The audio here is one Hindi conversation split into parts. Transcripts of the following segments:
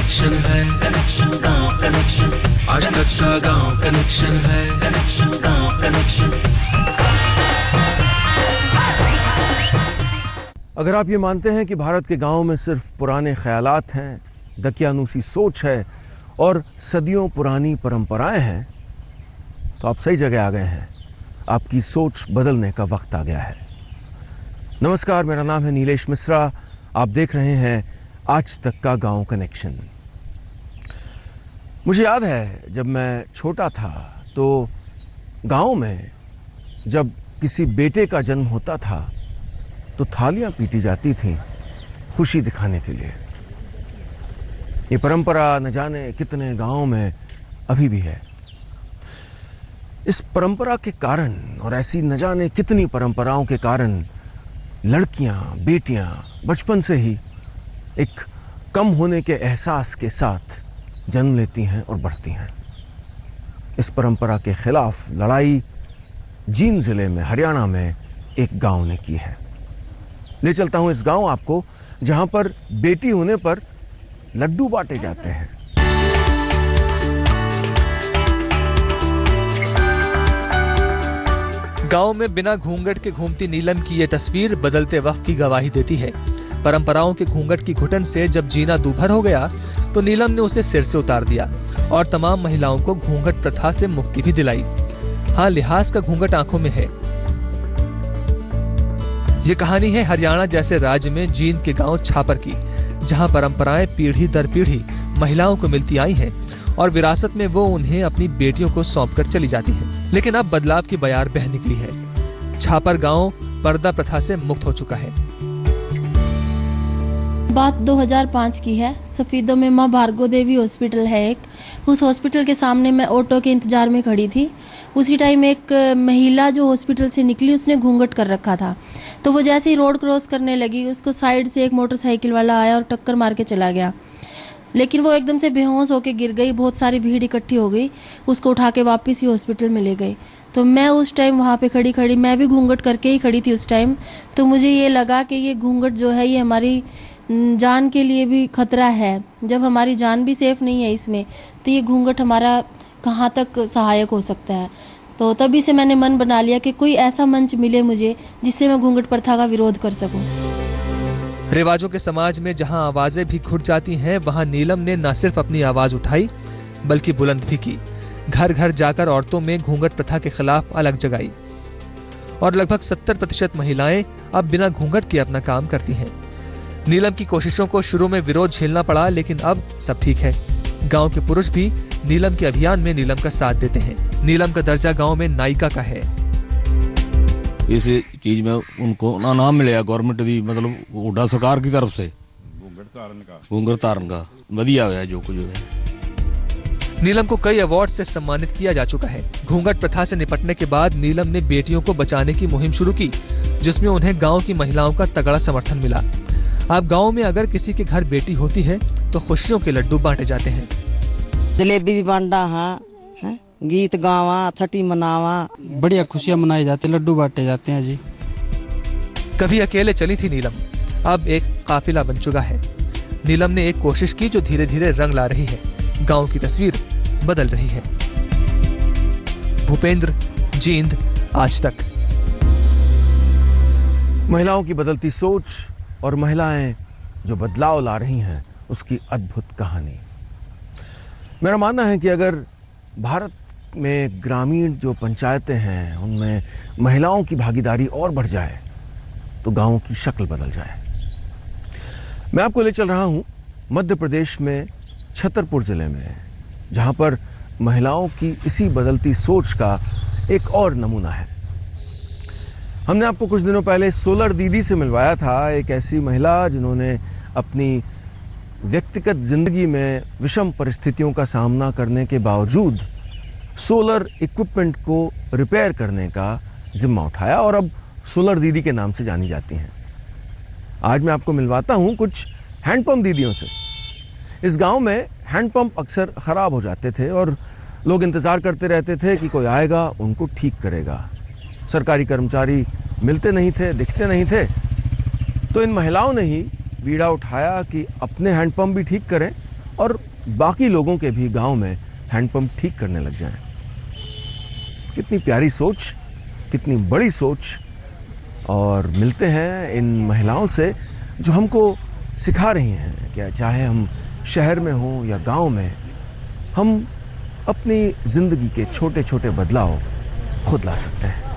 कनेक्शन है, कनेक्शन गांव कनेक्शन, आज तक का गांव कनेक्शन है, कनेक्शन गांव कनेक्शन। अगर आप ये मानते हैं कि भारत के गांव में सिर्फ पुराने ख्यालात हैं, दकियानूसी सोच है और सदियों पुरानी परंपराएं हैं, तो आप सही जगह आ गए हैं। आपकी सोच बदलने का वक्त आ गया है। नमस्कार, मेरा नाम है नीलेश मिश्रा। आप देख रहे हैं आज तक का गांव कनेक्शन। मुझे याद है जब मैं छोटा था तो गांव में जब किसी बेटे का जन्म होता था तो थालियां पीटी जाती थीं खुशी दिखाने के लिए। ये परंपरा न जाने कितने गांवों में अभी भी है। इस परंपरा के कारण और ऐसी न जाने कितनी परंपराओं के कारण लड़कियां, बेटियां बचपन से ही एक कम होने के एहसास के साथ जन्म लेती हैं और बढ़ती हैं। इस परंपरा के खिलाफ लड़ाई जींद जिले में, हरियाणा में एक गांव ने की है। ले चलता हूं इस गांव आपको, जहां पर बेटी होने पर लड्डू बांटे जाते हैं। गांव में बिना घूंघट के घूमती नीलम की ये तस्वीर बदलते वक्त की गवाही देती है। परंपराओं के घूंघट की घुटन से जब जीना दूभर हो गया तो नीलम ने उसे सिर से उतार दिया और तमाम महिलाओं को घूंघट प्रथा से मुक्ति भी दिलाई। हाँ, लिहाज का घूंघट आंखों में है। ये कहानी है हरियाणा जैसे राज्य में जींद के गांव छापर की, जहां परंपराएं पीढ़ी दर पीढ़ी महिलाओं को मिलती आई हैं और विरासत में वो उन्हें अपनी बेटियों को सौंपकर चली जाती हैं। लेकिन अब बदलाव की बयार बह निकली है। छापर गांव पर्दा प्रथा से मुक्त हो चुका है। बात 2005 की है। सफीदों में माँ भार्गव देवी हॉस्पिटल है एक, उस हॉस्पिटल के सामने मैं ऑटो के इंतजार में खड़ी थी। उसी टाइम एक महिला जो हॉस्पिटल से निकली, उसने घूंघट कर रखा था। तो वो जैसे ही रोड क्रॉस करने लगी, उसको साइड से एक मोटरसाइकिल वाला आया और टक्कर मार के चला गया। लेकिन वो एकदम से बेहोश होकर गिर गई। बहुत सारी भीड़ इकट्ठी हो गई, उसको उठा के वापस ही हॉस्पिटल में ले गई। तो मैं उस टाइम वहाँ पे खड़ी मैं भी घूंघट करके ही खड़ी थी उस टाइम। तो मुझे ये लगा कि ये घूंघट जो है ये हमारी जान के लिए भी खतरा है। जब हमारी जान भी सेफ नहीं है इसमें, तो ये घूंघट हमारा कहाँ तक सहायक हो सकता है। तो तभी से मैंने मन बना लिया कि कोई ऐसा मंच मिले मुझे जिससे मैं घूंघट प्रथा का विरोध कर सकूं। रिवाजों के समाज में जहां आवाजें भी घुट जाती हैं, वहां नीलम ने न सिर्फ अपनी आवाज उठाई बल्कि बुलंद भी की। घर घर जाकर औरतों में घूंघट प्रथा के खिलाफ अलग जगाई और लगभग 70% महिलाएं अब बिना घूंघट के अपना काम करती हैं। नीलम की कोशिशों को शुरू में विरोध झेलना पड़ा, लेकिन अब सब ठीक है। गांव के पुरुष भी नीलम के अभियान में नीलम का साथ देते हैं। नीलम का दर्जा गांव में नायिका का है। इस चीज में उनको नाम मिलेगा गवर्नमेंट दी, मतलब हुड्डा सरकार की तरफ से घूंघट तारन का वधिया है जो कुछ है। नीलम को कई अवार्ड से सम्मानित किया जा चुका है। घूंघट प्रथा से निपटने के बाद नीलम ने बेटियों को बचाने की मुहिम शुरू की, जिसमें उन्हें गांव की महिलाओं का तगड़ा समर्थन मिला। अब गांव में अगर किसी के घर बेटी होती है तो खुशियों के लड्डू बांटे जाते हैं। जलेबी भी बांटा है, गीत गावा, छठी मनावा, बढ़िया खुशियां मनाई जाती, लड्डू बांटे जाते हैं जी। कभी अकेले चली थी नीलम, अब एक काफिला बन चुका है। नीलम ने एक कोशिश की जो धीरे धीरे रंग ला रही है। गांव की तस्वीर बदल रही है। भूपेंद्र, जींद, आज तक। महिलाओं की बदलती सोच और महिलाएं जो बदलाव ला रही हैं, उसकी अद्भुत कहानी। मेरा मानना है कि अगर भारत में ग्रामीण जो पंचायतें हैं उनमें महिलाओं की भागीदारी और बढ़ जाए तो गांवों की शक्ल बदल जाए। मैं आपको ले चल रहा हूं मध्य प्रदेश में छतरपुर जिले में, जहां पर महिलाओं की इसी बदलती सोच का एक और नमूना है। हमने आपको कुछ दिनों पहले सोलर दीदी से मिलवाया था, एक ऐसी महिला जिन्होंने अपनी व्यक्तिगत जिंदगी में विषम परिस्थितियों का सामना करने के बावजूद सोलर इक्विपमेंट को रिपेयर करने का जिम्मा उठाया और अब सोलर दीदी के नाम से जानी जाती हैं। आज मैं आपको मिलवाता हूं कुछ हैंडपंप दीदियों से। इस गांव में हैंडपंप अक्सर ख़राब हो जाते थे और लोग इंतज़ार करते रहते थे कि कोई आएगा उनको ठीक करेगा। सरकारी कर्मचारी मिलते नहीं थे, दिखते नहीं थे। तो इन महिलाओं ने ही बीड़ा उठाया कि अपने हैंडपंप भी ठीक करें और बाकी लोगों के भी गांव में हैंडपंप ठीक करने लग जाएं। कितनी प्यारी सोच, कितनी बड़ी सोच। और मिलते हैं इन महिलाओं से जो हमको सिखा रही हैं कि चाहे हम शहर में हों या गांव में, हम अपनी जिंदगी के छोटे छोटे बदलाव खुद ला सकते हैं।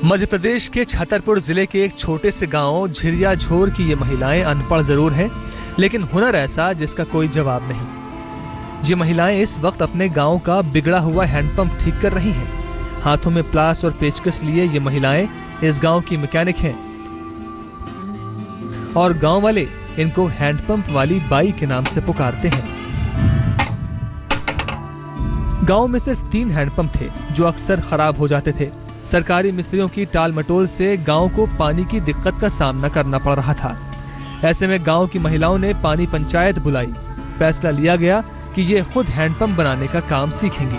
मध्य प्रदेश के छतरपुर जिले के एक छोटे से गांव झिरिया झोर की ये महिलाएं अनपढ़ जरूर हैं, लेकिन हुनर ऐसा जिसका कोई जवाब नहीं। ये महिलाएं इस वक्त अपने गांव का बिगड़ा हुआ हैंडपंप ठीक कर रही हैं। हाथों में प्लास और पेचकस लिए ये महिलाएं इस गांव की मैकेनिक हैं और गांव वाले इनको हैंडपंप वाली बाई के नाम से पुकारते हैं। गांव में सिर्फ 3 हैंडपंप थे जो अक्सर खराब हो जाते थे। सरकारी मिस्त्रियों की टाल मटोल से गांव को पानी की दिक्कत का सामना करना पड़ रहा था। ऐसे में गांव की महिलाओं ने पानी पंचायत बुलाई। फैसला लिया गया कि ये खुद हैंडपंप बनाने का काम सीखेंगी।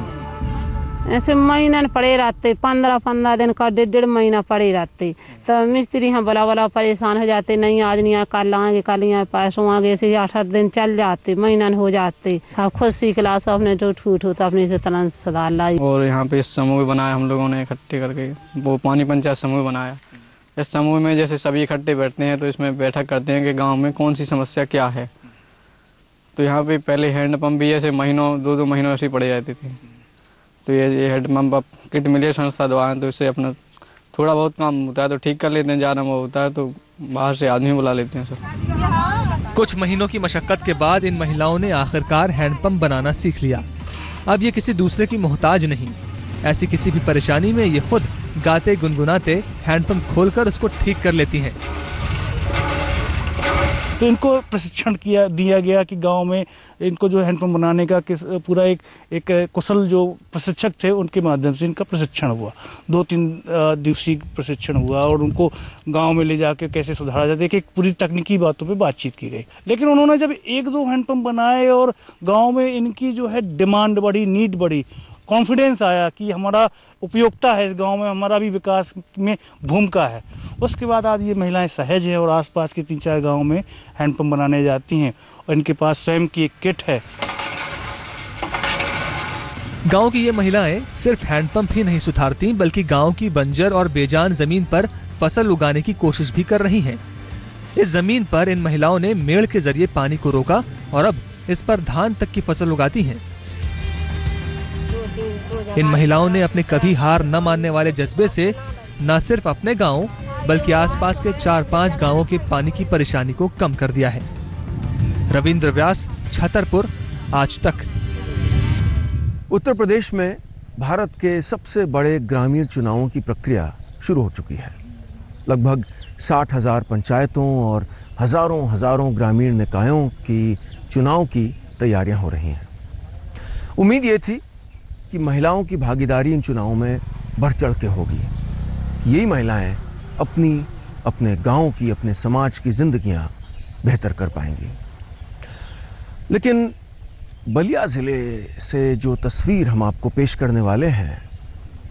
ऐसे महीना पड़े रहते, 15 दिन का 1.5 महीना पड़े रहते, तो मिस्त्री यहाँ बला परेशान हो जाते। नहीं आज नहीं आए, कल आएंगे, कल यहाँ पैसों आगे, ऐसे 8 दिन चल जाते, महीना हो जाते। खुद सीख ला, सब अपने जो ठूठ होता अपने से तलन सुधार लाई। और यहाँ पे समूह बनाया हम लोगों ने इकट्ठे करके, वो पानी पंचायत समूह बनाया। इस समूह में जैसे सभी इकट्ठे बैठते हैं तो इसमें बैठक करते हैं कि गाँव में कौन सी समस्या क्या है। तो यहाँ पे पहले हैंडपम्प भी ऐसे महीनों 2-2 महीनों ऐसे पड़े जाती थी। तो ये हैंडपम्प किट मिली संस्था द्वारा, तो इससे अपना थोड़ा बहुत काम होता है तो ठीक कर लेते हैं। ज़्यादा वो होता है तो बाहर से आदमी बुला लेते हैं सब। कुछ महीनों की मशक्कत के बाद इन महिलाओं ने आखिरकार हैंडपंप बनाना सीख लिया। अब ये किसी दूसरे की मोहताज नहीं। ऐसी किसी भी परेशानी में ये खुद गाते गुनगुनाते हैंडपंप खोलकर उसको ठीक कर लेती हैं। तो इनको प्रशिक्षण दिया गया कि गांव में इनको जो हैंडपंप बनाने का पूरा एक कुशल जो प्रशिक्षक थे उनके माध्यम से इनका प्रशिक्षण हुआ। 2-3 दिवसीय प्रशिक्षण हुआ और उनको गांव में ले जाके कैसे सुधारा जाता है कि पूरी तकनीकी बातों पे बातचीत की गई। लेकिन उन्होंने जब 1-2 हैंडपंप बनाए और गाँव में इनकी जो है डिमांड बढ़ी, नीड बढ़ी, कॉन्फिडेंस आया कि हमारा उपयोगिता है इस गांव में, हमारा भी विकास में भूमिका है। उसके बाद आज ये महिलाएं सहज हैं और आसपास के 3-4 गांव में हैंडपंप बनाने जाती हैं और इनके पास स्वयं की एक किट है। गांव की ये महिलाएं सिर्फ हैंडपंप ही नहीं सुधारती बल्कि गांव की बंजर और बेजान जमीन पर फसल उगाने की कोशिश भी कर रही हैं। इस जमीन पर इन महिलाओं ने मेड़ के जरिए पानी को रोका और अब इस पर धान तक की फसल उगाती हैं। इन महिलाओं ने अपने कभी हार न मानने वाले जज्बे से न सिर्फ अपने गांव बल्कि आसपास के 4-5 गांवों के पानी की परेशानी को कम कर दिया है। रविंद्र व्यास, छतरपुर, आज तक। उत्तर प्रदेश में भारत के सबसे बड़े ग्रामीण चुनावों की प्रक्रिया शुरू हो चुकी है। लगभग 60,000 पंचायतों और हजारों ग्रामीण निकायों की चुनाव की तैयारियां हो रही हैं। उम्मीद ये थी कि महिलाओं की भागीदारी इन चुनावों में बढ़ चढ़ के होगी। यही महिलाएं अपने गांव की, अपने समाज की जिंदगियां बेहतर कर पाएंगी। लेकिन बलिया जिले से जो तस्वीर हम आपको पेश करने वाले हैं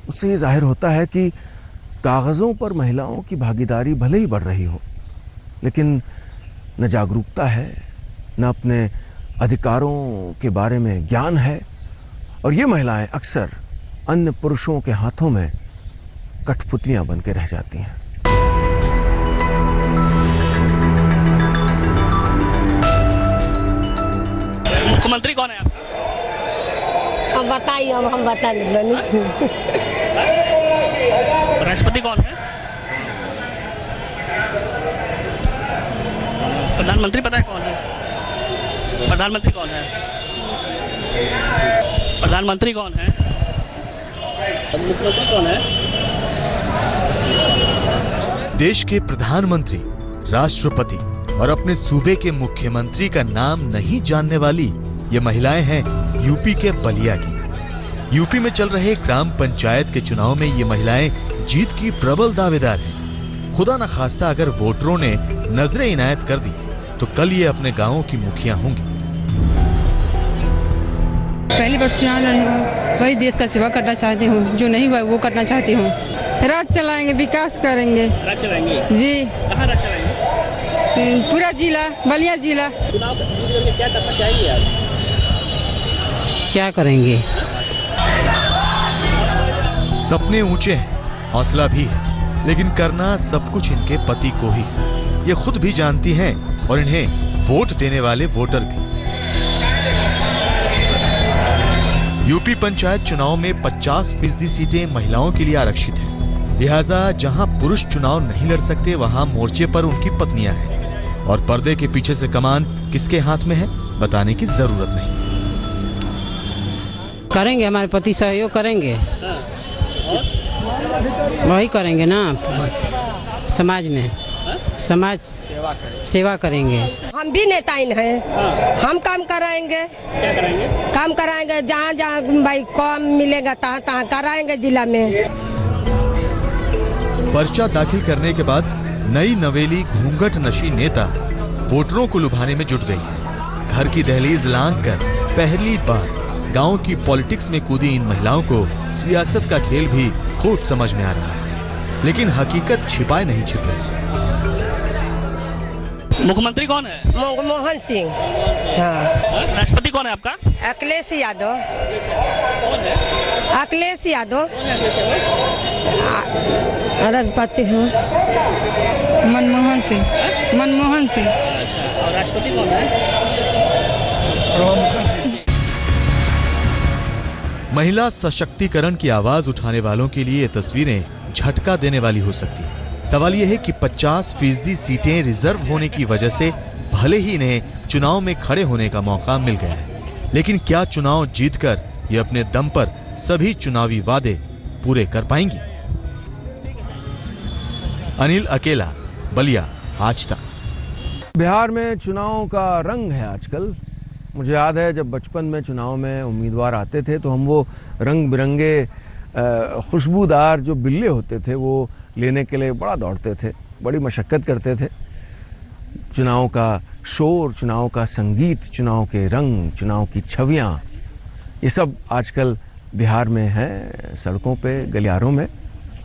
उससे ये जाहिर होता है कि कागजों पर महिलाओं की भागीदारी भले ही बढ़ रही हो, लेकिन न जागरूकता है, न अपने अधिकारों के बारे में ज्ञान है और ये महिलाएं अक्सर अन्य पुरुषों के हाथों में कठपुतलियां बन के रह जाती हैं। मुख्यमंत्री कौन है आपका? हम बताइए, हम बता नहीं। राष्ट्रपति कौन है? प्रधानमंत्री पता है कौन है? प्रधानमंत्री कौन है? प्रधानमंत्री कौन है? मुख्यमंत्री कौन है? देश के प्रधानमंत्री, राष्ट्रपति और अपने सूबे के मुख्यमंत्री का नाम नहीं जानने वाली ये महिलाएं हैं यूपी के बलिया की। यूपी में चल रहे ग्राम पंचायत के चुनाव में ये महिलाएं जीत की प्रबल दावेदार हैं। खुदा न खास्ता अगर वोटरों ने नजरें इनायत कर दी तो कल ये अपने गांवों की मुखिया होंगी। पहली बार चुनाव लड़ी हूँ, वही देश का सेवा करना चाहती हूँ, जो नहीं हुआ वो करना चाहती हूँ। राज चलाएंगे, विकास करेंगे। राज चलाएंगे जी। कहाँ राज चलाएंगे? पूरा जिला, बलिया जिला। चुनाव में क्या करना चाहेंगे आप? क्या करेंगे? सपने ऊंचे हैं, हौसला भी है, लेकिन करना सब कुछ इनके पति को ही है। ये खुद भी जानती हैं और इन्हें वोट देने वाले वोटर भी। यूपी पंचायत चुनाव में 50% सीटें महिलाओं के लिए आरक्षित हैं। लिहाजा जहां पुरुष चुनाव नहीं लड़ सकते, वहां मोर्चे पर उनकी पत्नियां हैं और पर्दे के पीछे से कमान किसके हाथ में है बताने की जरूरत नहीं। करेंगे, हमारे पति सहयोग करेंगे। वही करेंगे ना, समाज में समाज सेवा करेंगे। हम भी नेताइन हैं, हम काम कराएंगे। क्या कराएंगे? काम कराएंगे, जहाँ जहाँ भाई काम मिलेगा तहाँ तहाँ कराएंगे जिला में। पर्चा दाखिल करने के बाद नई नवेली घूंघट नशी नेता वोटरों को लुभाने में जुट गई है। घर की दहलीज लांघकर पहली बार गांव की पॉलिटिक्स में कूदी इन महिलाओं को सियासत का खेल भी खूब समझ में आ रहा है, लेकिन हकीकत छिपाए नहीं छिप रही। मुख्यमंत्री कौन है? मनमोहन सिंह। हाँ। राष्ट्रपति कौन है आपका? अखिलेश यादव। कौन है? अखिलेश यादव राष्ट्रपति हूँ। मनमोहन सिंह। मनमोहन सिंह। और राष्ट्रपति कौन है? महिला सशक्तिकरण की आवाज उठाने वालों के लिए ये तस्वीरें झटका देने वाली हो सकती है। सवाल यह है कि 50% सीटें रिजर्व होने की वजह से भले ही इन्हें चुनाव में खड़े होने का मौका मिल गया है, लेकिन क्या चुनाव जीतकर ये अपने दम पर सभी चुनावी वादे पूरे कर पाएंगी? अनिल अकेला, बलिया, आज तक। बिहार में चुनाव का रंग है आजकल। मुझे याद है जब बचपन में चुनाव में उम्मीदवार आते थे तो हम वो रंग बिरंगे खुशबूदार जो बिल्ले होते थे वो लेने के लिए बड़ा दौड़ते थे, बड़ी मशक्क़त करते थे। चुनाव का शोर, चुनाव का संगीत, चुनाव के रंग, चुनाव की छवियाँ, ये सब आजकल बिहार में है, सड़कों पे, गलियारों में।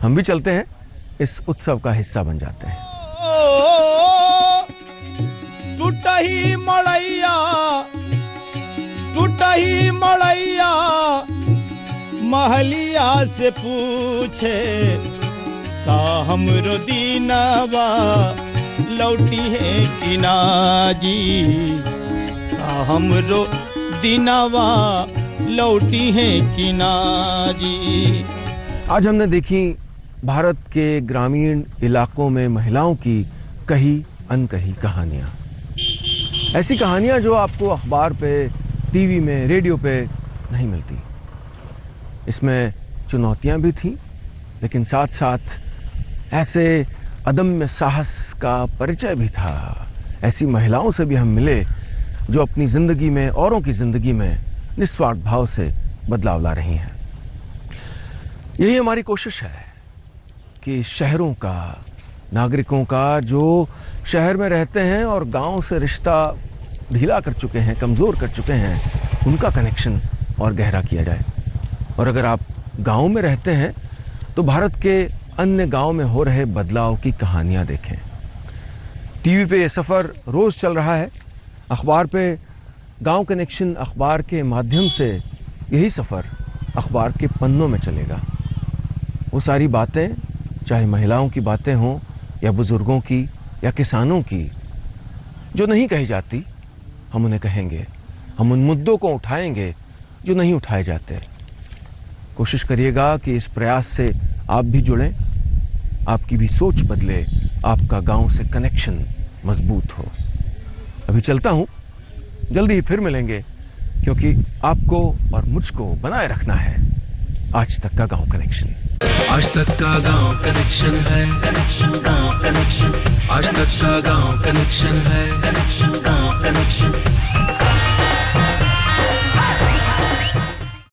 हम भी चलते हैं, इस उत्सव का हिस्सा बन जाते हैं। टूटही मड़ैया, टूटही मड़ैया, महलिया से पूछे का हमरो दीनवा लौटी है कि ना जी, का हमरो दीनवा लौटी है कि ना जी। आज हमने देखी भारत के ग्रामीण इलाकों में महिलाओं की कही अनकही कहानियाँ। ऐसी कहानियाँ जो आपको अखबार पे, टीवी में, रेडियो पे नहीं मिलती। इसमें चुनौतियाँ भी थीं, लेकिन साथ साथ ऐसे अदम्य साहस का परिचय भी था। ऐसी महिलाओं से भी हम मिले जो अपनी ज़िंदगी में, औरों की ज़िंदगी में निस्वार्थ भाव से बदलाव ला रही हैं। यही हमारी कोशिश है कि शहरों का, नागरिकों का जो शहर में रहते हैं और गांव से रिश्ता ढीला कर चुके हैं, कमज़ोर कर चुके हैं, उनका कनेक्शन और गहरा किया जाए। और अगर आप गांव में रहते हैं तो भारत के अन्य गांव में हो रहे बदलाव की कहानियां देखें। टीवी पे ये सफ़र रोज़ चल रहा है, अखबार पे गांव कनेक्शन अखबार के माध्यम से यही सफ़र अखबार के पन्नों में चलेगा। वो सारी बातें, चाहे महिलाओं की बातें हों या बुज़ुर्गों की या किसानों की, जो नहीं कही जाती, हम उन्हें कहेंगे। हम उन मुद्दों को उठाएंगे जो नहीं उठाए जाते। कोशिश करिएगा कि इस प्रयास से आप भी जुड़ें, आपकी भी सोच बदले, आपका गांव से कनेक्शन मजबूत हो। अभी चलता हूं, जल्दी ही फिर मिलेंगे, क्योंकि आपको और मुझको बनाए रखना है आज तक का गांव कनेक्शन। आज तक का गांव कनेक्शन है, कनेक्शन गांव कनेक्शन। आज तक का गांव कनेक्शन है, कनेक्शन गांव कनेक्शन।